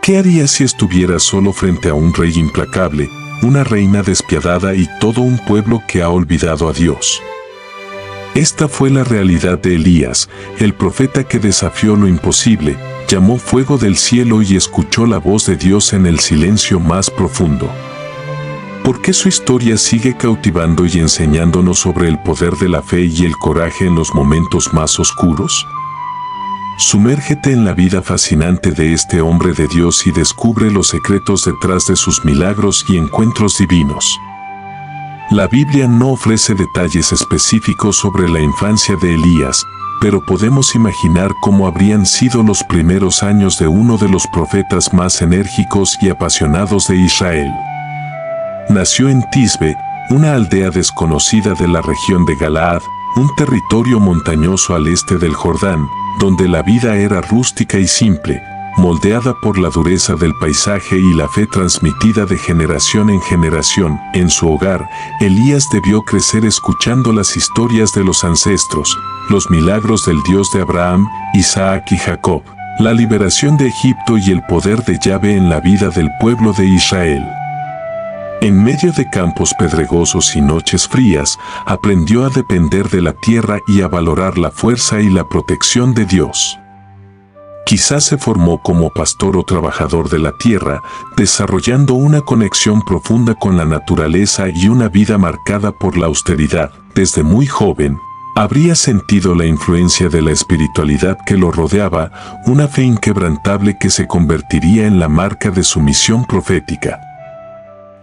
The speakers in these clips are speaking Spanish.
¿Qué haría si estuviera solo frente a un rey implacable, una reina despiadada y todo un pueblo que ha olvidado a Dios? Esta fue la realidad de Elías, el profeta que desafió lo imposible, llamó fuego del cielo y escuchó la voz de Dios en el silencio más profundo. ¿Por qué su historia sigue cautivando y enseñándonos sobre el poder de la fe y el coraje en los momentos más oscuros? Sumérgete en la vida fascinante de este hombre de Dios y descubre los secretos detrás de sus milagros y encuentros divinos. La Biblia no ofrece detalles específicos sobre la infancia de Elías, pero podemos imaginar cómo habrían sido los primeros años de uno de los profetas más enérgicos y apasionados de Israel. Nació en Tisbe, una aldea desconocida de la región de Galaad, un territorio montañoso al este del Jordán, donde la vida era rústica y simple, moldeada por la dureza del paisaje y la fe transmitida de generación en generación. En su hogar, Elías debió crecer escuchando las historias de los ancestros, los milagros del Dios de Abraham, Isaac y Jacob, la liberación de Egipto y el poder de Yahvé en la vida del pueblo de Israel. En medio de campos pedregosos y noches frías, aprendió a depender de la tierra y a valorar la fuerza y la protección de Dios. Quizás se formó como pastor o trabajador de la tierra, desarrollando una conexión profunda con la naturaleza y una vida marcada por la austeridad. Desde muy joven, habría sentido la influencia de la espiritualidad que lo rodeaba, una fe inquebrantable que se convertiría en la marca de su misión profética.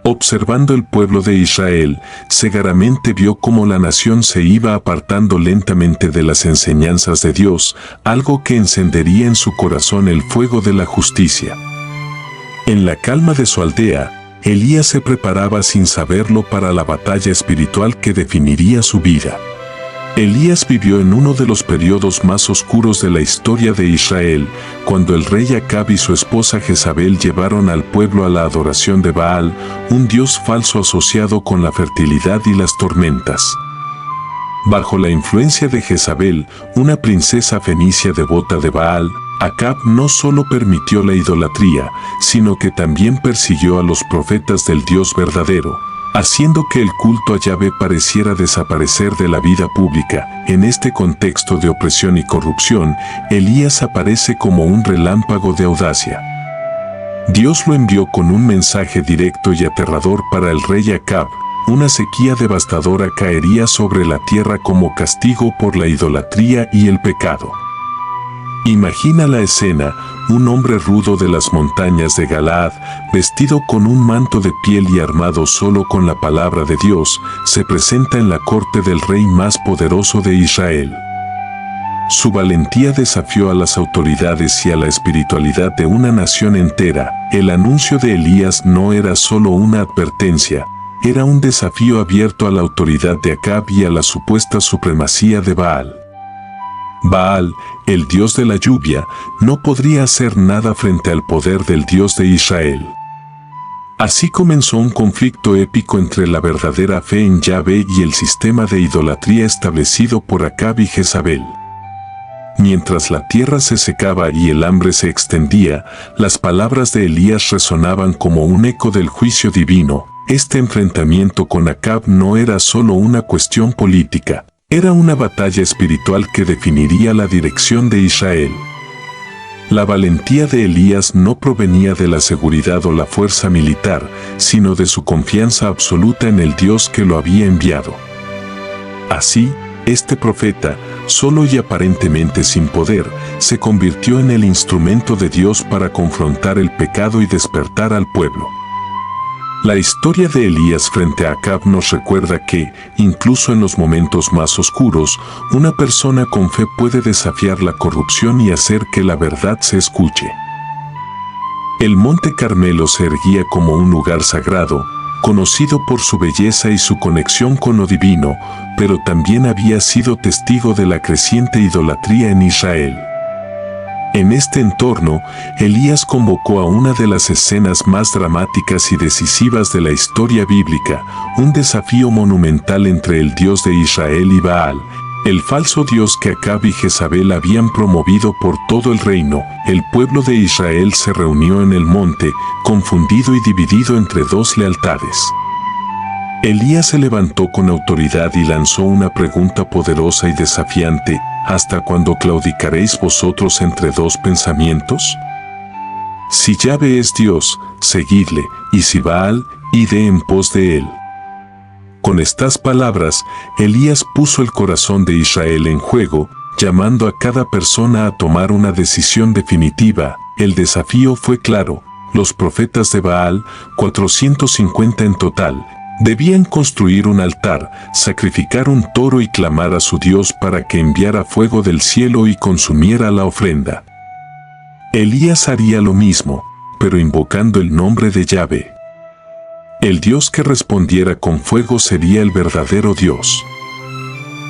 Observando el pueblo de Israel, cegaramente vio cómo la nación se iba apartando lentamente de las enseñanzas de Dios, algo que encendería en su corazón el fuego de la justicia. En la calma de su aldea, Elías se preparaba sin saberlo para la batalla espiritual que definiría su vida. Elías vivió en uno de los periodos más oscuros de la historia de Israel, cuando el rey Acab y su esposa Jezabel llevaron al pueblo a la adoración de Baal, un dios falso asociado con la fertilidad y las tormentas. Bajo la influencia de Jezabel, una princesa fenicia devota de Baal, Acab no solo permitió la idolatría, sino que también persiguió a los profetas del Dios verdadero, haciendo que el culto a Yahvé pareciera desaparecer de la vida pública. En este contexto de opresión y corrupción, Elías aparece como un relámpago de audacia. Dios lo envió con un mensaje directo y aterrador para el rey Acab. Una sequía devastadora caería sobre la tierra como castigo por la idolatría y el pecado. Imagina la escena: un hombre rudo de las montañas de Galaad, vestido con un manto de piel y armado solo con la palabra de Dios, se presenta en la corte del rey más poderoso de Israel. Su valentía desafió a las autoridades y a la espiritualidad de una nación entera. El anuncio de Elías no era solo una advertencia, era un desafío abierto a la autoridad de Acab y a la supuesta supremacía de Baal. Baal, el dios de la lluvia, no podría hacer nada frente al poder del Dios de Israel. Así comenzó un conflicto épico entre la verdadera fe en Yahvé y el sistema de idolatría establecido por Acab y Jezabel. Mientras la tierra se secaba y el hambre se extendía, las palabras de Elías resonaban como un eco del juicio divino. Este enfrentamiento con Acab no era solo una cuestión política, era una batalla espiritual que definiría la dirección de Israel. La valentía de Elías no provenía de la seguridad o la fuerza militar, sino de su confianza absoluta en el Dios que lo había enviado. Así, este profeta, solo y aparentemente sin poder, se convirtió en el instrumento de Dios para confrontar el pecado y despertar al pueblo. La historia de Elías frente a Acab nos recuerda que, incluso en los momentos más oscuros, una persona con fe puede desafiar la corrupción y hacer que la verdad se escuche. El Monte Carmelo se erguía como un lugar sagrado, conocido por su belleza y su conexión con lo divino, pero también había sido testigo de la creciente idolatría en Israel. En este entorno, Elías convocó a una de las escenas más dramáticas y decisivas de la historia bíblica, un desafío monumental entre el Dios de Israel y Baal. El falso Dios que Acab y Jezabel habían promovido por todo el reino, el pueblo de Israel se reunió en el monte, confundido y dividido entre dos lealtades. Elías se levantó con autoridad y lanzó una pregunta poderosa y desafiante: ¿hasta cuándo claudicaréis vosotros entre dos pensamientos? Si Yahvé es Dios, seguidle, y si Baal, id en pos de él. Con estas palabras, Elías puso el corazón de Israel en juego, llamando a cada persona a tomar una decisión definitiva. El desafío fue claro: los profetas de Baal, 450 en total, debían construir un altar, sacrificar un toro y clamar a su Dios para que enviara fuego del cielo y consumiera la ofrenda. Elías haría lo mismo, pero invocando el nombre de Yahvé. El Dios que respondiera con fuego sería el verdadero Dios.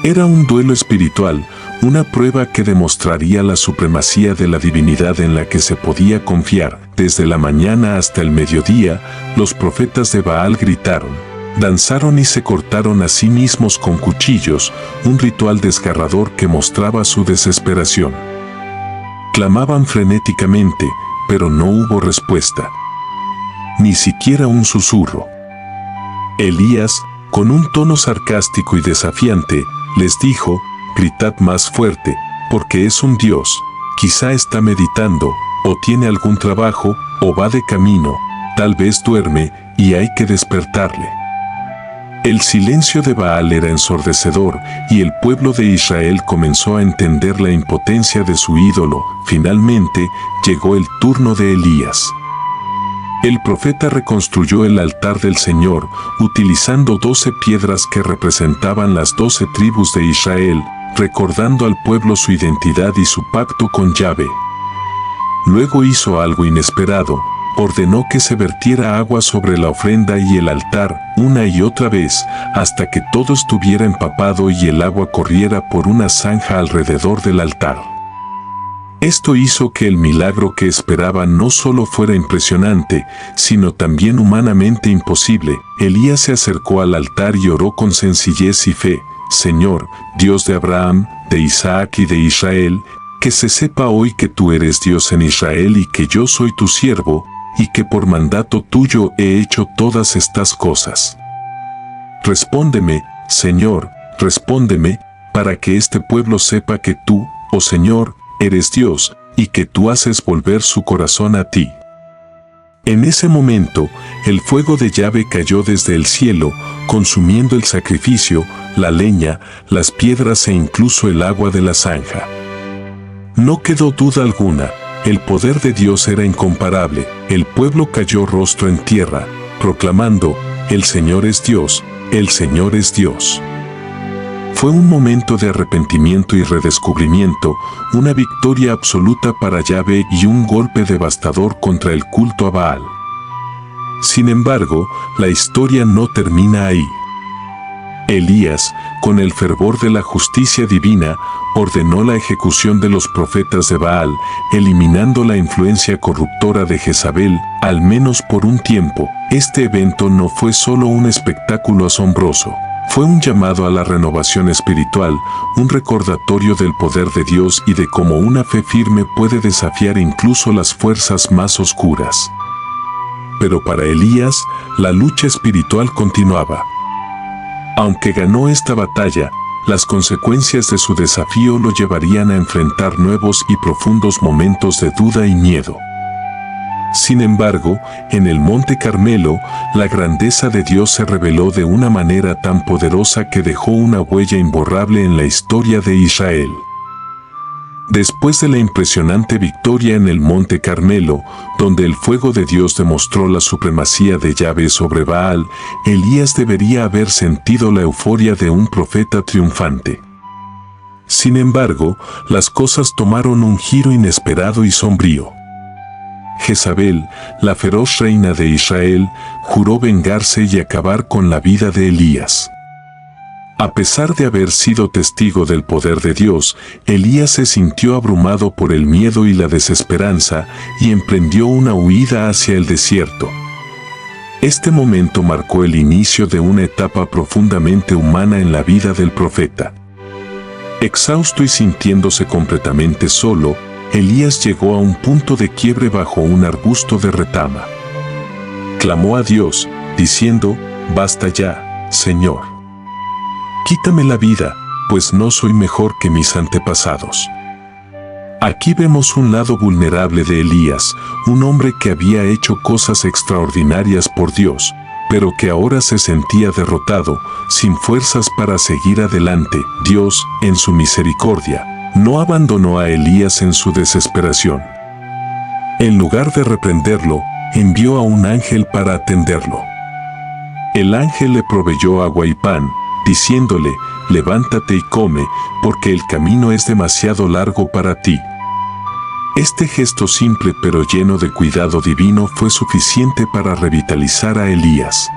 Era un duelo espiritual, una prueba que demostraría la supremacía de la divinidad en la que se podía confiar. Desde la mañana hasta el mediodía, los profetas de Baal gritaron, danzaron y se cortaron a sí mismos con cuchillos, un ritual desgarrador que mostraba su desesperación. Clamaban frenéticamente, pero no hubo respuesta. Ni siquiera un susurro. Elías, con un tono sarcástico y desafiante, les dijo, gritad más fuerte, porque es un Dios, quizá está meditando, o tiene algún trabajo, o va de camino, tal vez duerme, y hay que despertarle. El silencio de Baal era ensordecedor, y el pueblo de Israel comenzó a entender la impotencia de su ídolo. Finalmente, llegó el turno de Elías. El profeta reconstruyó el altar del Señor, utilizando 12 piedras que representaban las 12 tribus de Israel, recordando al pueblo su identidad y su pacto con Yahvé. Luego hizo algo inesperado: ordenó que se vertiera agua sobre la ofrenda y el altar, una y otra vez, hasta que todo estuviera empapado y el agua corriera por una zanja alrededor del altar. Esto hizo que el milagro que esperaban no solo fuera impresionante, sino también humanamente imposible. Elías se acercó al altar y oró con sencillez y fe: Señor, Dios de Abraham, de Isaac y de Israel, que se sepa hoy que tú eres Dios en Israel y que yo soy tu siervo, y que por mandato tuyo he hecho todas estas cosas. Respóndeme, Señor, respóndeme, para que este pueblo sepa que tú, oh Señor, eres Dios, y que tú haces volver su corazón a ti. En ese momento, el fuego de Yahvé cayó desde el cielo, consumiendo el sacrificio, la leña, las piedras e incluso el agua de la zanja. No quedó duda alguna, el poder de Dios era incomparable. El pueblo cayó rostro en tierra, proclamando, el Señor es Dios, el Señor es Dios. Fue un momento de arrepentimiento y redescubrimiento, una victoria absoluta para Yahvé y un golpe devastador contra el culto a Baal. Sin embargo, la historia no termina ahí. Elías, con el fervor de la justicia divina, ordenó la ejecución de los profetas de Baal, eliminando la influencia corruptora de Jezabel, al menos por un tiempo. Este evento no fue solo un espectáculo asombroso. Fue un llamado a la renovación espiritual, un recordatorio del poder de Dios y de cómo una fe firme puede desafiar incluso las fuerzas más oscuras. Pero para Elías, la lucha espiritual continuaba. Aunque ganó esta batalla, las consecuencias de su desafío lo llevarían a enfrentar nuevos y profundos momentos de duda y miedo. Sin embargo, en el Monte Carmelo, la grandeza de Dios se reveló de una manera tan poderosa que dejó una huella imborrable en la historia de Israel. Después de la impresionante victoria en el Monte Carmelo, donde el fuego de Dios demostró la supremacía de Yahvé sobre Baal, Elías debería haber sentido la euforia de un profeta triunfante. Sin embargo, las cosas tomaron un giro inesperado y sombrío. Jezabel, la feroz reina de Israel, juró vengarse y acabar con la vida de Elías. A pesar de haber sido testigo del poder de Dios, Elías se sintió abrumado por el miedo y la desesperanza y emprendió una huida hacia el desierto. Este momento marcó el inicio de una etapa profundamente humana en la vida del profeta. Exhausto y sintiéndose completamente solo, Elías llegó a un punto de quiebre bajo un arbusto de retama. Clamó a Dios, diciendo: «Basta ya, Señor. Quítame la vida, pues no soy mejor que mis antepasados». Aquí vemos un lado vulnerable de Elías, un hombre que había hecho cosas extraordinarias por Dios, pero que ahora se sentía derrotado, sin fuerzas para seguir adelante. Dios, en su misericordia, no abandonó a Elías en su desesperación. En lugar de reprenderlo, envió a un ángel para atenderlo. El ángel le proveyó agua y pan, diciéndole: «Levántate y come, porque el camino es demasiado largo para ti». Este gesto simple pero lleno de cuidado divino fue suficiente para revitalizar a Elías.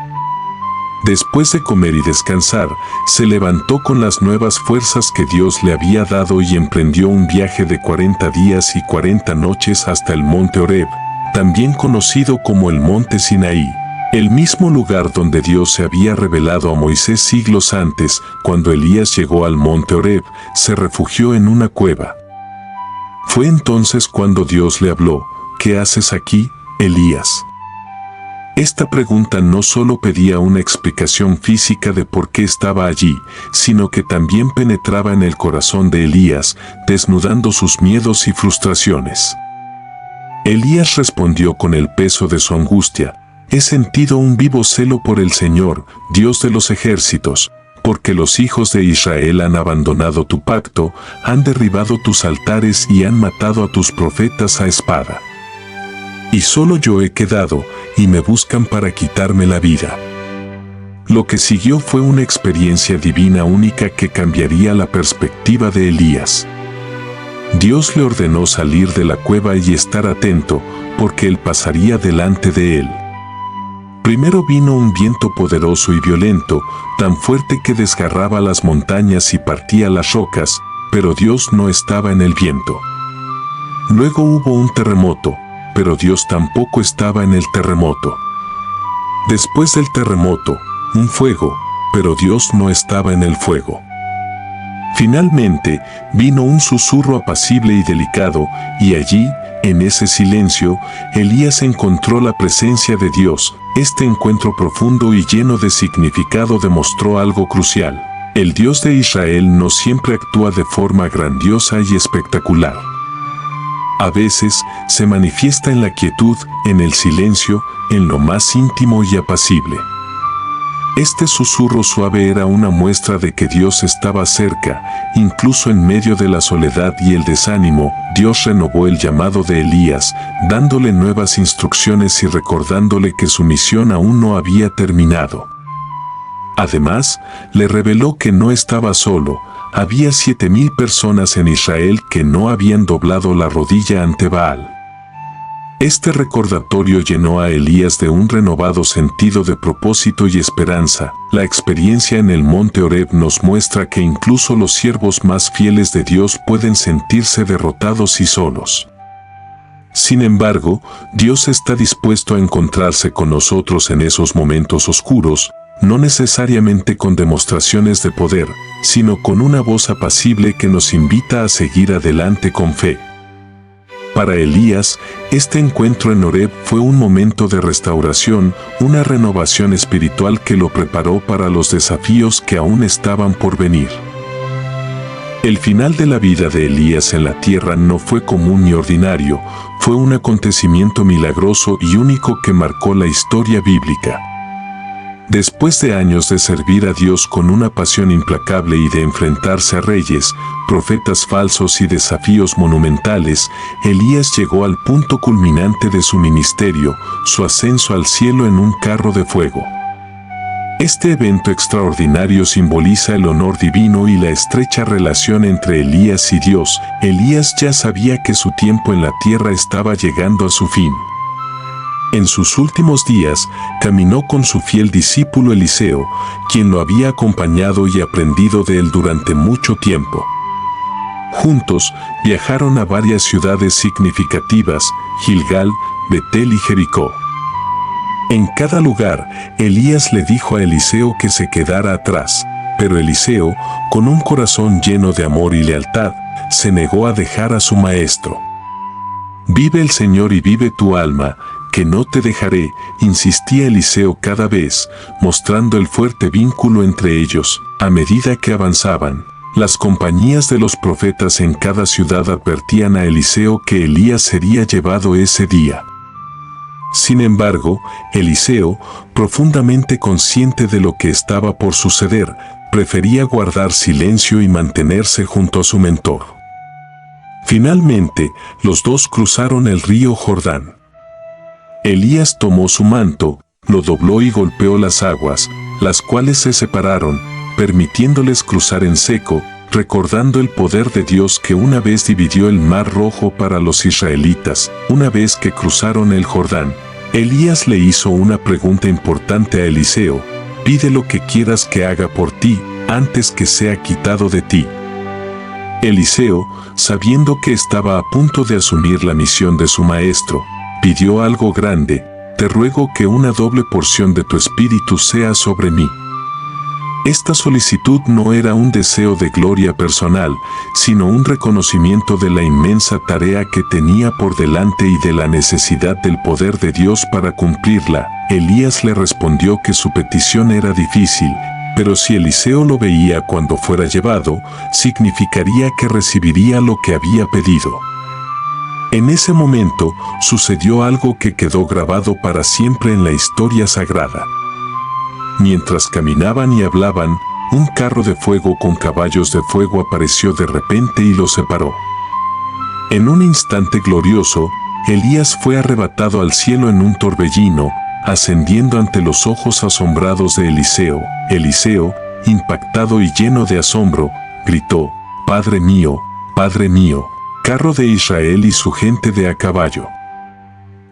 Después de comer y descansar, se levantó con las nuevas fuerzas que Dios le había dado y emprendió un viaje de 40 días y 40 noches hasta el monte Horeb, también conocido como el monte Sinaí, el mismo lugar donde Dios se había revelado a Moisés siglos antes. Cuando Elías llegó al monte Horeb, se refugió en una cueva. Fue entonces cuando Dios le habló: «¿Qué haces aquí, Elías?». Esta pregunta no solo pedía una explicación física de por qué estaba allí, sino que también penetraba en el corazón de Elías, desnudando sus miedos y frustraciones. Elías respondió con el peso de su angustia: «He sentido un vivo celo por el Señor, Dios de los ejércitos, porque los hijos de Israel han abandonado tu pacto, han derribado tus altares y han matado a tus profetas a espada. Y solo yo he quedado, y me buscan para quitarme la vida». Lo que siguió fue una experiencia divina única que cambiaría la perspectiva de Elías. Dios le ordenó salir de la cueva y estar atento, porque él pasaría delante de él. Primero vino un viento poderoso y violento, tan fuerte que desgarraba las montañas y partía las rocas, pero Dios no estaba en el viento. Luego hubo un terremoto, pero Dios tampoco estaba en el terremoto. Después del terremoto, un fuego, pero Dios no estaba en el fuego. Finalmente, vino un susurro apacible y delicado, y allí, en ese silencio, Elías encontró la presencia de Dios. Este encuentro profundo y lleno de significado demostró algo crucial: el Dios de Israel no siempre actúa de forma grandiosa y espectacular. A veces, se manifiesta en la quietud, en el silencio, en lo más íntimo y apacible. Este susurro suave era una muestra de que Dios estaba cerca, incluso en medio de la soledad y el desánimo. Dios renovó el llamado de Elías, dándole nuevas instrucciones y recordándole que su misión aún no había terminado. Además, le reveló que no estaba solo. Había 7,000 personas en Israel que no habían doblado la rodilla ante Baal. Este recordatorio llenó a Elías de un renovado sentido de propósito y esperanza. La experiencia en el monte Horeb nos muestra que incluso los siervos más fieles de Dios pueden sentirse derrotados y solos. Sin embargo, Dios está dispuesto a encontrarse con nosotros en esos momentos oscuros, no necesariamente con demostraciones de poder, sino con una voz apacible que nos invita a seguir adelante con fe. Para Elías, este encuentro en Horeb fue un momento de restauración, una renovación espiritual que lo preparó para los desafíos que aún estaban por venir. El final de la vida de Elías en la tierra no fue común ni ordinario, fue un acontecimiento milagroso y único que marcó la historia bíblica. Después de años de servir a Dios con una pasión implacable y de enfrentarse a reyes, profetas falsos y desafíos monumentales, Elías llegó al punto culminante de su ministerio, su ascenso al cielo en un carro de fuego. Este evento extraordinario simboliza el honor divino y la estrecha relación entre Elías y Dios. Elías ya sabía que su tiempo en la tierra estaba llegando a su fin. En sus últimos días, caminó con su fiel discípulo Eliseo, quien lo había acompañado y aprendido de él durante mucho tiempo. Juntos, viajaron a varias ciudades significativas: Gilgal, Betel y Jericó. En cada lugar, Elías le dijo a Eliseo que se quedara atrás, Pero Eliseo, con un corazón lleno de amor y lealtad, se negó a dejar a su maestro. «Vive el Señor y vive tu alma, que no te dejaré», insistía Eliseo cada vez, mostrando el fuerte vínculo entre ellos. A medida que avanzaban, las compañías de los profetas en cada ciudad advertían a Eliseo que Elías sería llevado ese día. Sin embargo, Eliseo, profundamente consciente de lo que estaba por suceder, prefería guardar silencio y mantenerse junto a su mentor. Finalmente, los dos cruzaron el río Jordán. Elías tomó su manto, lo dobló y golpeó las aguas, las cuales se separaron, permitiéndoles cruzar en seco, recordando el poder de Dios que una vez dividió el Mar Rojo para los israelitas. Una vez que cruzaron el Jordán, Elías le hizo una pregunta importante a Eliseo: «Pide lo que quieras que haga por ti, antes que sea quitado de ti». Eliseo, sabiendo que estaba a punto de asumir la misión de su maestro, pidió algo grande: «Te ruego que una doble porción de tu espíritu sea sobre mí». Esta solicitud no era un deseo de gloria personal, sino un reconocimiento de la inmensa tarea que tenía por delante y de la necesidad del poder de Dios para cumplirla. Elías le respondió que su petición era difícil, pero si Eliseo lo veía cuando fuera llevado, significaría que recibiría lo que había pedido. En ese momento, sucedió algo que quedó grabado para siempre en la historia sagrada. Mientras caminaban y hablaban, un carro de fuego con caballos de fuego apareció de repente y los separó. En un instante glorioso, Elías fue arrebatado al cielo en un torbellino, ascendiendo ante los ojos asombrados de Eliseo. Eliseo, impactado y lleno de asombro, gritó: Padre mío, carro de Israel y su gente de a caballo».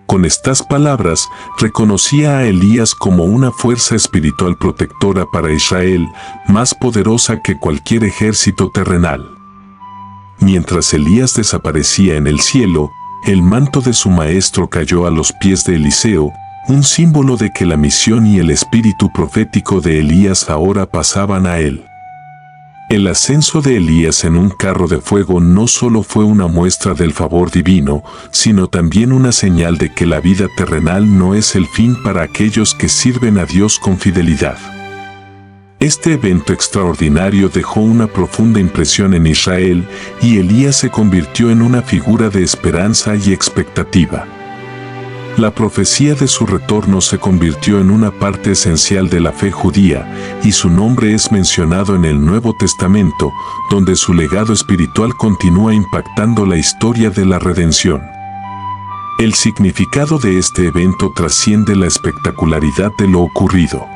Con estas palabras, reconocía a Elías como una fuerza espiritual protectora para Israel, más poderosa que cualquier ejército terrenal. Mientras Elías desaparecía en el cielo, el manto de su maestro cayó a los pies de Eliseo, un símbolo de que la misión y el espíritu profético de Elías ahora pasaban a él. El ascenso de Elías en un carro de fuego no solo fue una muestra del favor divino, sino también una señal de que la vida terrenal no es el fin para aquellos que sirven a Dios con fidelidad. Este evento extraordinario dejó una profunda impresión en Israel, y Elías se convirtió en una figura de esperanza y expectativa. La profecía de su retorno se convirtió en una parte esencial de la fe judía, y su nombre es mencionado en el Nuevo Testamento, donde su legado espiritual continúa impactando la historia de la redención. El significado de este evento trasciende la espectacularidad de lo ocurrido.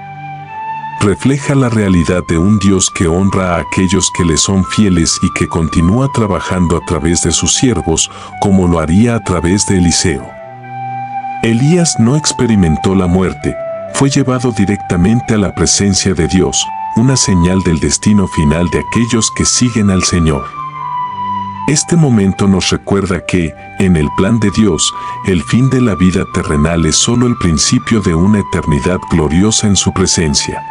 Refleja la realidad de un Dios que honra a aquellos que le son fieles y que continúa trabajando a través de sus siervos, como lo haría a través de Eliseo. Elías no experimentó la muerte, fue llevado directamente a la presencia de Dios, una señal del destino final de aquellos que siguen al Señor. Este momento nos recuerda que, en el plan de Dios, el fin de la vida terrenal es solo el principio de una eternidad gloriosa en su presencia.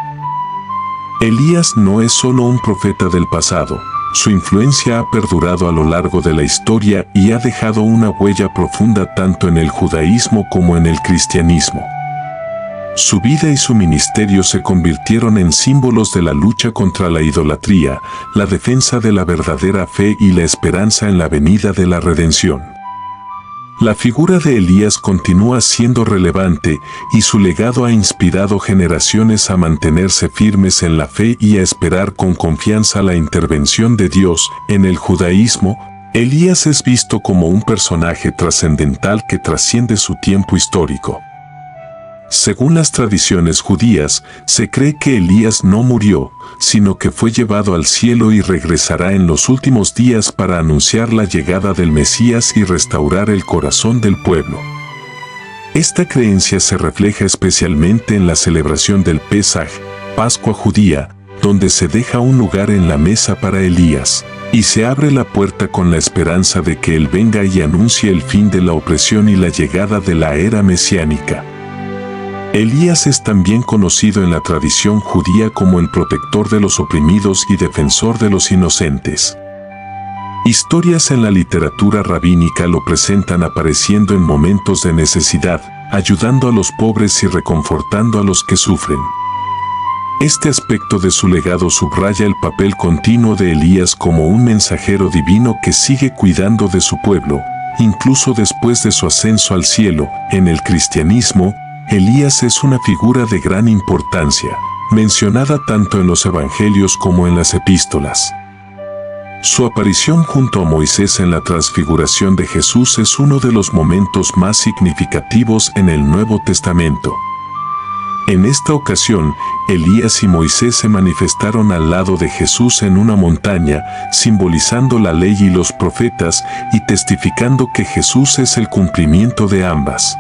Elías no es solo un profeta del pasado. Su influencia ha perdurado a lo largo de la historia y ha dejado una huella profunda tanto en el judaísmo como en el cristianismo. Su vida y su ministerio se convirtieron en símbolos de la lucha contra la idolatría, la defensa de la verdadera fe y la esperanza en la venida de la redención. La figura de Elías continúa siendo relevante, y su legado ha inspirado generaciones a mantenerse firmes en la fe y a esperar con confianza la intervención de Dios. En el judaísmo, Elías es visto como un personaje trascendental que trasciende su tiempo histórico. Según las tradiciones judías, se cree que Elías no murió, sino que fue llevado al cielo y regresará en los últimos días para anunciar la llegada del Mesías y restaurar el corazón del pueblo. Esta creencia se refleja especialmente en la celebración del Pesaj, Pascua judía, donde se deja un lugar en la mesa para Elías, y se abre la puerta con la esperanza de que él venga y anuncie el fin de la opresión y la llegada de la era mesiánica. Elías es también conocido en la tradición judía como el protector de los oprimidos y defensor de los inocentes. Historias en la literatura rabínica lo presentan apareciendo en momentos de necesidad, ayudando a los pobres y reconfortando a los que sufren. Este aspecto de su legado subraya el papel continuo de Elías como un mensajero divino que sigue cuidando de su pueblo, incluso después de su ascenso al cielo. En el cristianismo, Elías es una figura de gran importancia, mencionada tanto en los evangelios como en las epístolas. Su aparición junto a Moisés en la transfiguración de Jesús es uno de los momentos más significativos en el Nuevo Testamento. En esta ocasión, Elías y Moisés se manifestaron al lado de Jesús en una montaña, simbolizando la ley y los profetas y testificando que Jesús es el cumplimiento de ambas.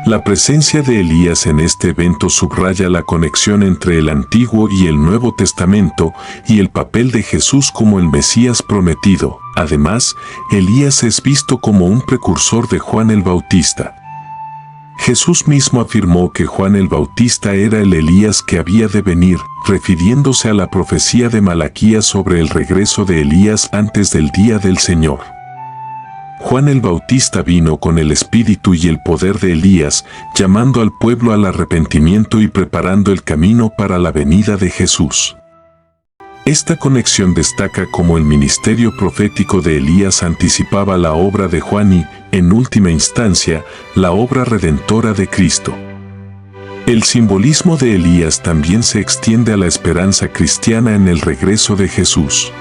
La presencia de Elías en este evento subraya la conexión entre el Antiguo y el Nuevo Testamento y el papel de Jesús como el Mesías prometido. Además, Elías es visto como un precursor de Juan el Bautista. Jesús mismo afirmó que Juan el Bautista era el Elías que había de venir, refiriéndose a la profecía de Malaquías sobre el regreso de Elías antes del día del Señor. Juan el Bautista vino con el espíritu y el poder de Elías, llamando al pueblo al arrepentimiento y preparando el camino para la venida de Jesús. Esta conexión destaca cómo el ministerio profético de Elías anticipaba la obra de Juan y, en última instancia, la obra redentora de Cristo. El simbolismo de Elías también se extiende a la esperanza cristiana en el regreso de Jesús.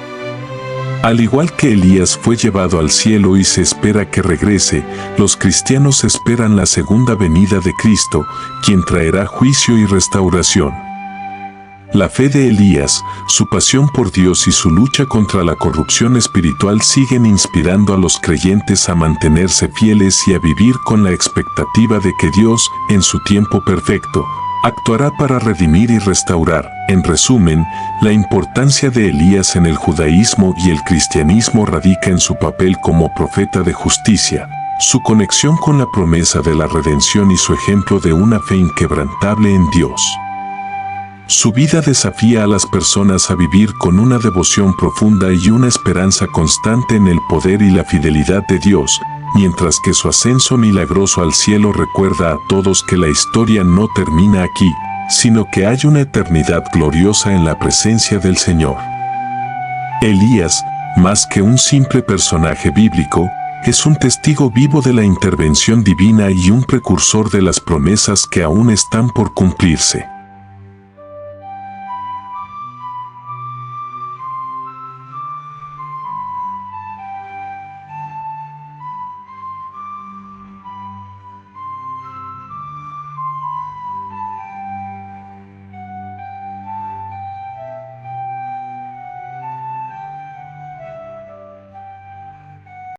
Al igual que Elías fue llevado al cielo y se espera que regrese, los cristianos esperan la segunda venida de Cristo, quien traerá juicio y restauración. La fe de Elías, su pasión por Dios y su lucha contra la corrupción espiritual siguen inspirando a los creyentes a mantenerse fieles y a vivir con la expectativa de que Dios, en su tiempo perfecto, actuará para redimir y restaurar. En resumen, la importancia de Elías en el judaísmo y el cristianismo radica en su papel como profeta de justicia, su conexión con la promesa de la redención y su ejemplo de una fe inquebrantable en Dios. Su vida desafía a las personas a vivir con una devoción profunda y una esperanza constante en el poder y la fidelidad de Dios, mientras que su ascenso milagroso al cielo recuerda a todos que la historia no termina aquí, sino que hay una eternidad gloriosa en la presencia del Señor. Elías, más que un simple personaje bíblico, es un testigo vivo de la intervención divina y un precursor de las promesas que aún están por cumplirse.